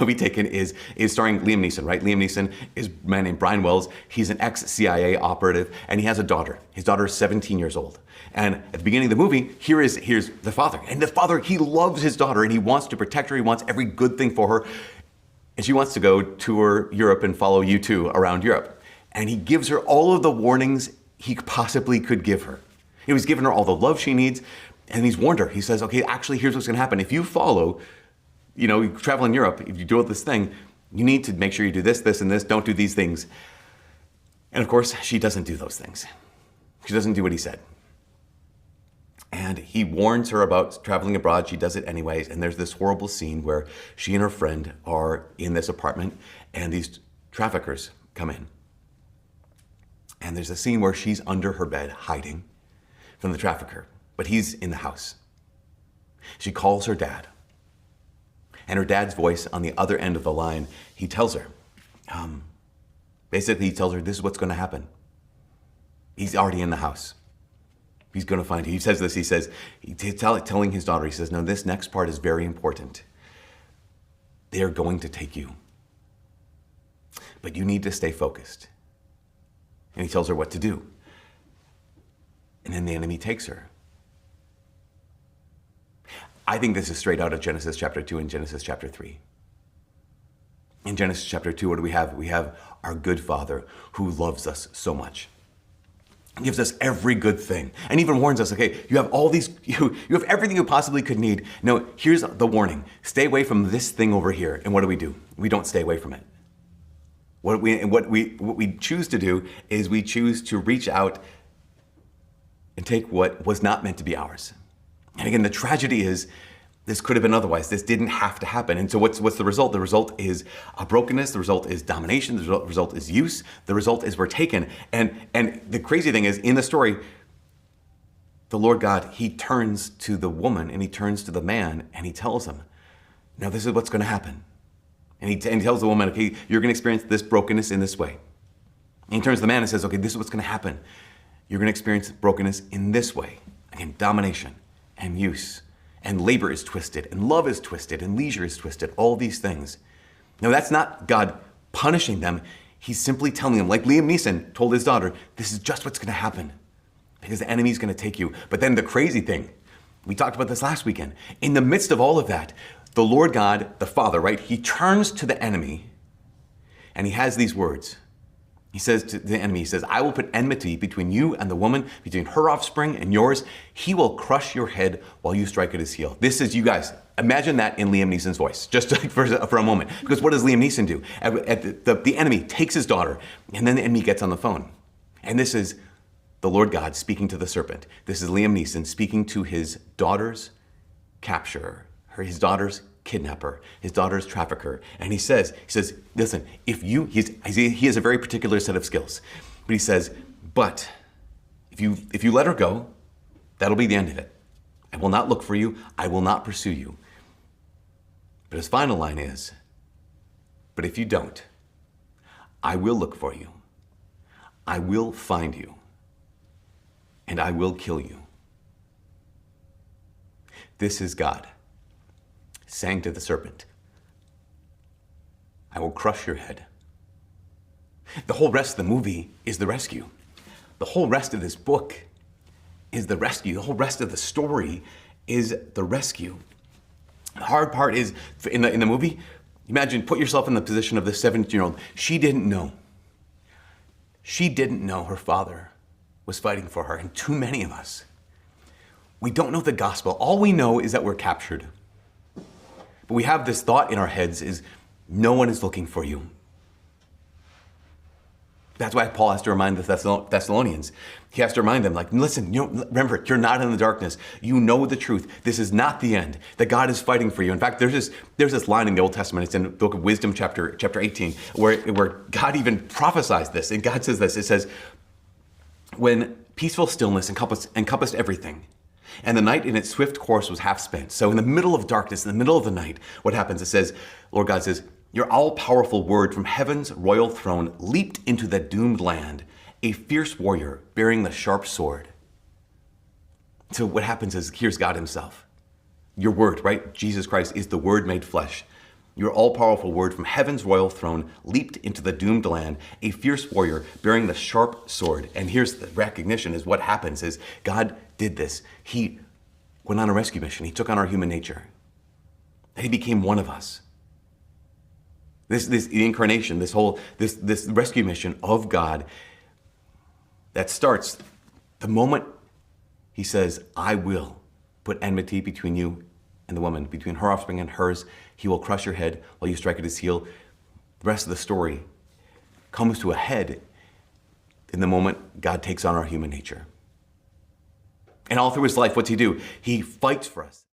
movie Taken is starring Liam Neeson, right? Liam Neeson is a man named Brian Wells. He's an ex-CIA operative, and he has a daughter. His daughter is 17 years old. And at the beginning of the movie, here's the father. And the father, he loves his daughter, and he wants to protect her. He wants every good thing for her. And she wants to go tour Europe and follow U2 around Europe. And he gives her all of the warnings he possibly could give her. He was giving her all the love she needs, and he's warned her. He says, okay, actually, here's what's gonna happen. If you follow, you travel in Europe, if you do this thing, you need to make sure you do this, this, and this, don't do these things. And of course, she doesn't do those things. She doesn't do what he said. And he warns her about traveling abroad. She does it anyways. And there's this horrible scene where she and her friend are in this apartment, and these traffickers come in. And there's a scene where she's under her bed hiding from the trafficker, but he's in the house. She calls her dad. And her dad's voice on the other end of the line, he tells her, basically he tells her, this is what's gonna happen. He's already in the house. He's gonna find you. He says this, he's telling his daughter, he says, no, this next part is very important. They are going to take you. But you need to stay focused. And he tells her what to do. And then the enemy takes her. I think this is straight out of Genesis chapter 2 and Genesis chapter 3. In Genesis chapter 2, what do we have? We have our good Father who loves us so much. He gives us every good thing and even warns us, okay, you have all these, you have everything you possibly could need. No, here's the warning. Stay away from this thing over here. And what do? We don't stay away from it. What we choose to do is we choose to reach out and take what was not meant to be ours. And again, the tragedy is this could have been otherwise. This didn't have to happen. And so what's the result? The result is a brokenness. The result is domination. The result is use. The result is we're taken. And the crazy thing is, in the story, the Lord God, he turns to the woman and he turns to the man and he tells him, now this is what's going to happen. And he tells the woman, okay, you're going to experience this brokenness in this way. And he turns to the man and says, okay, this is what's going to happen. You're going to experience brokenness in this way. Again, domination and use. And labor is twisted, and love is twisted, and leisure is twisted, all these things. Now that's not God punishing them. He's simply telling them, like Liam Neeson told his daughter, this is just what's gonna happen because the enemy's gonna take you. But then the crazy thing, we talked about this last weekend, in the midst of all of that, the Lord God, the Father, right? He turns to the enemy and he has these words. He says to the enemy, he says, I will put enmity between you and the woman, between her offspring and yours. He will crush your head while you strike at his heel. This is, you guys, imagine that in Liam Neeson's voice, just like for a moment. Because what does Liam Neeson do? The enemy takes his daughter, and then the enemy gets on the phone. And this is the Lord God speaking to the serpent. This is Liam Neeson speaking to his daughter's capturer, his daughter's kidnapper, his daughter's trafficker. And he says, listen, he has a very particular set of skills, but he says, but if you let her go, that'll be the end of it. I will not look for you. I will not pursue you. But his final line is, but if you don't, I will look for you. I will find you, and I will kill you. This is God saying to the serpent, I will crush your head. The whole rest of the movie is the rescue. The whole rest of this book is the rescue. The whole rest of the story is the rescue. The hard part is, in the movie, imagine, put yourself in the position of the 17-year-old. She didn't know. She didn't know her father was fighting for her, and too many of us, we don't know the gospel. All we know is that we're captured. But we have this thought in our heads is, no one is looking for you. That's why Paul has to remind the Thessalonians. He has to remind them, like, listen, remember, you're not in the darkness. You know the truth. This is not the end. That God is fighting for you. In fact, there's this line in the Old Testament. It's in the book of Wisdom, chapter 18, where God even prophesies this. And God says this. It says, when peaceful stillness encompassed everything, and the night in its swift course was half spent. So in the middle of darkness, in the middle of the night, what happens? It says, Lord God says, your all-powerful word from heaven's royal throne leaped into the doomed land, a fierce warrior bearing the sharp sword. So what happens is, here's God himself. Your word, right? Jesus Christ is the word made flesh. Your all-powerful word from heaven's royal throne leaped into the doomed land, a fierce warrior bearing the sharp sword. And here's the recognition is what happens is God did this. He went on a rescue mission. He took on our human nature. And he became one of us. The incarnation, this rescue mission of God that starts the moment he says, I will put enmity between you and the woman, between her offspring and hers. He will crush your head while you strike at his heel. The rest of the story comes to a head in the moment God takes on our human nature. And all through his life, what's he do? He fights for us.